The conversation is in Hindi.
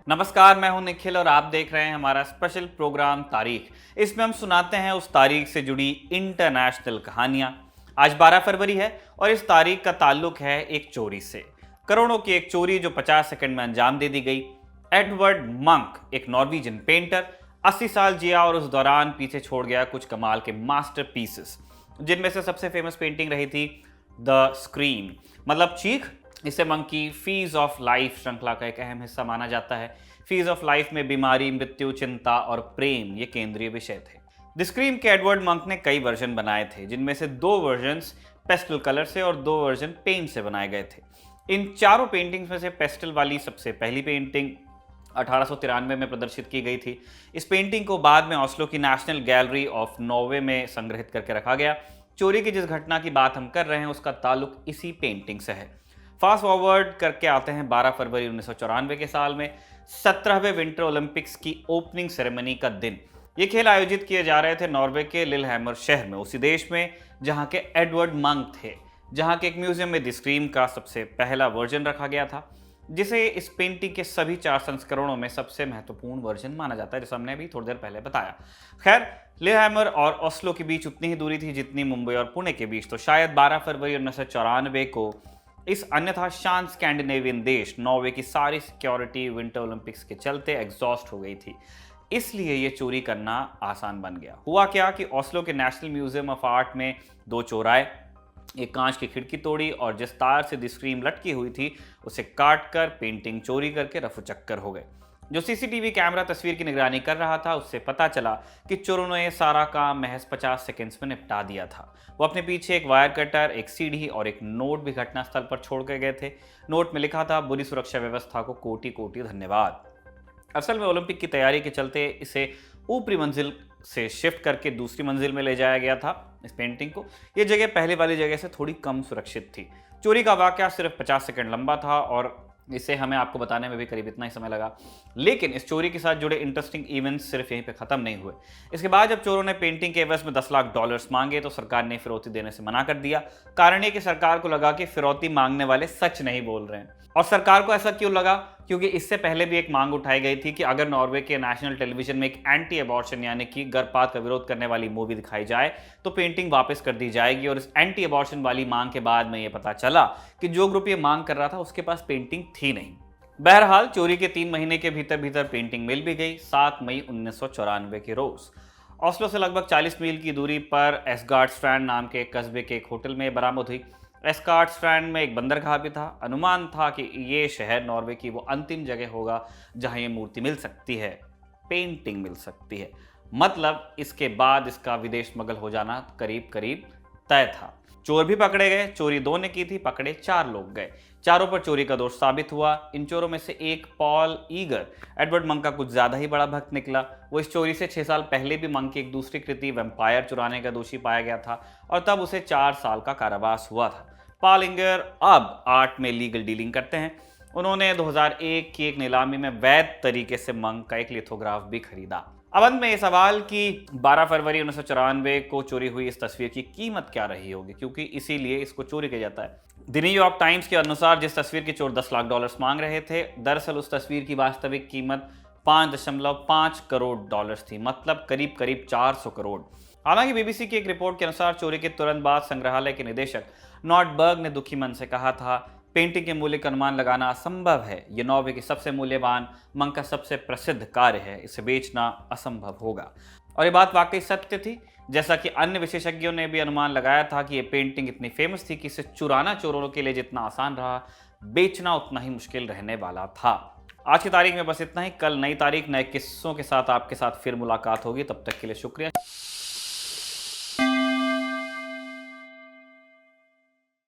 नमस्कार, मैं हूं निखिल और आप देख रहे हैं हमारा स्पेशल प्रोग्राम तारीख। इसमें हम सुनाते हैं उस तारीख से जुड़ी इंटरनेशनल कहानियां। आज 12 फरवरी है और इस तारीख का ताल्लुक है एक चोरी से। करोड़ों की एक चोरी जो 50 सेकंड में अंजाम दे दी गई। एडवर्ड मंक, एक नॉर्वेजियन पेंटर, 80 साल जिया और उस दौरान पीछे छोड़ गया कुछ कमाल के मास्टरपीसेस, जिनमें से सबसे फेमस पेंटिंग रही थी द स्क्रीम, मतलब चीख। इसे मंक की फीज ऑफ लाइफ श्रृंखला का एक अहम हिस्सा माना जाता है। फीज ऑफ लाइफ में बीमारी, मृत्यु, चिंता और प्रेम ये केंद्रीय विषय थे। द स्क्रीम के एडवर्ड मंक ने कई वर्जन बनाए थे, जिनमें से 2 वर्जन्स पेस्टल कलर से और 2 वर्जन पेंट से बनाए गए थे। इन चारों पेंटिंग्स में से पेस्टल वाली सबसे पहली पेंटिंग 1893 में प्रदर्शित की गई थी। इस पेंटिंग को बाद में ऑस्लो की नेशनल गैलरी ऑफ नॉर्वे में संग्रहित करके रखा गया। चोरी की जिस घटना की बात हम कर रहे हैं उसका ताल्लुक इसी पेंटिंग से है। फास्ट फॉरवर्ड करके आते हैं 12 फरवरी 1994 के साल में, 17वें विंटर ओलंपिक्स की ओपनिंग सेरेमनी का दिन। ये खेल आयोजित किए जा रहे थे नॉर्वे के लिलहैमर शहर में, उसी देश में जहां के एडवर्ड मंक थे, जहां के एक म्यूजियम में द स्क्रीम का सबसे पहला वर्जन रखा गया था, जिसे इस पेंटिंग के सभी 4 संस्करणों में सबसे महत्वपूर्ण वर्जन माना जाता है, जैसा हमने अभी थोड़ी देर पहले बताया। खैर, लिलहैमर और ओस्लो के बीच उतनी ही दूरी थी जितनी मुंबई और पुणे के बीच, तो शायद 12 फरवरी 1994 को इस अन्यथा शांत स्कैंडिनेवियन देश नॉर्वे की सारी सिक्योरिटी विंटर ओलंपिक्स के चलते एग्जॉस्ट हो गई थी, इसलिए ये चोरी करना आसान बन गया। हुआ क्या कि ओस्लो के नेशनल म्यूजियम ऑफ आर्ट में 2 चोर आए, एक कांच की खिड़की तोड़ी और जिस तार से द स्क्रीम लटकी हुई थी उसे काट कर पेंटिंग चोरी करके रफू चक्कर हो गए। जो सीसीटीवी कैमरा तस्वीर की निगरानी कर रहा था उससे पता चला कि चोरों ने सारा काम महज 50 सेकंड्स में निपटा दिया था। वो अपने पीछे एक वायर कटर, एक सीढ़ी और एक नोट भी घटनास्थल पर छोड़ कर गए थे। नोट में लिखा था, बुरी सुरक्षा व्यवस्था को कोटि कोटि धन्यवाद। असल में ओलंपिक की तैयारी के चलते इसे ऊपरी मंजिल से शिफ्ट करके दूसरी मंजिल में ले जाया गया था। इस पेंटिंग को ये जगह पहले वाली जगह से थोड़ी कम सुरक्षित थी। चोरी का वाकया सिर्फ 50 सेकंड लंबा था और इसे हमें आपको बताने में भी करीब इतना ही समय लगा। लेकिन इस चोरी के साथ जुड़े इंटरेस्टिंग इवेंट्स सिर्फ यहीं पे खत्म नहीं हुए। इसके बाद जब चोरों ने पेंटिंग के एवज में $10 लाख मांगे तो सरकार ने फिरौती देने से मना कर दिया। कारण ये कि सरकार को लगा कि फिरौती मांगने वाले सच नहीं बोल रहे हैं। और सरकार को ऐसा क्यों लगा? क्योंकि इससे पहले भी एक मांग उठाई गई थी कि अगर नॉर्वे के नेशनल टेलीविजन में एक एंटी अबॉर्शन यानी कि गर्भपात का विरोध करने वाली मूवी दिखाई जाए तो पेंटिंग वापस कर दी जाएगी। और इस एंटी अबॉर्शन वाली मांग के बाद में ये पता चला कि जो ग्रुप ये मांग कर रहा था उसके पास पेंटिंग थी नहीं। बहरहाल चोरी के 3 महीने के भीतर भीतर पेंटिंग मिल भी गई। 7 मई 1994 के रोज ओस्लो से लगभग 40 मील की दूरी पर एस्गार्ड स्ट्रैंड नाम के एक कस्बे के एक होटल में बरामद हुई। एस्गार्ड स्ट्रैंड में एक बंदरगाह भी था। अनुमान था कि ये शहर नॉर्वे की वो अंतिम जगह होगा जहां ये मूर्ति मिल सकती है, पेंटिंग मिल सकती है। मतलब इसके बाद इसका विदेश स्मगल हो जाना करीब करीब तय था। चोर भी पकड़े गए। चोरी 2 ने की थी, पकड़े 4 लोग गए। चारों पर चोरी का दोष साबित हुआ। इन चोरों में से एक पॉल ईगर एडवर्ड मंक का कुछ ज्यादा ही बड़ा भक्त निकला। वो इस चोरी से 6 साल पहले भी मंक की एक दूसरी कृति वैम्पायर चुराने का दोषी पाया गया था और तब उसे 4 साल का कारावास हुआ था। पॉल ईगर अब आर्ट में लीगल डीलिंग करते हैं। उन्होंने 2001 की एक नीलामी में वैध तरीके से मंक का एक लिथोग्राफ भी खरीदा। अब अंत में ये सवाल कि 12 फरवरी 1994 को चोरी हुई इस तस्वीर की कीमत क्या रही होगी, क्योंकि इसीलिए इसको चोरी किया जाता है। द न्यूयॉर्क टाइम्स के अनुसार जिस तस्वीर के चोर $10 लाख मांग रहे थे, दरअसल उस तस्वीर की वास्तविक कीमत $5.5 करोड़ थी, मतलब करीब करीब 400 करोड़। हालांकि बीबीसी की एक रिपोर्ट के अनुसार चोरी के तुरंत बाद संग्रहालय के निदेशक नॉर्डबर्ग ने दुखी मन से कहा था, पेंटिंग के मूल्य का अनुमान लगाना असंभव है। यह नॉर्वे की सबसे मूल्यवान, मंक का सबसे प्रसिद्ध कार्य है, इसे बेचना असंभव होगा। और ये बात वाकई सत्य थी। जैसा कि अन्य विशेषज्ञों ने भी अनुमान लगाया था कि यह पेंटिंग इतनी फेमस थी कि इसे चुराना चोरों के लिए जितना आसान रहा, बेचना उतना ही मुश्किल रहने वाला था। आज की तारीख में बस इतना ही। कल नई तारीख, नए किस्सों के साथ आपके साथ फिर मुलाकात होगी। तब तक के लिए शुक्रिया।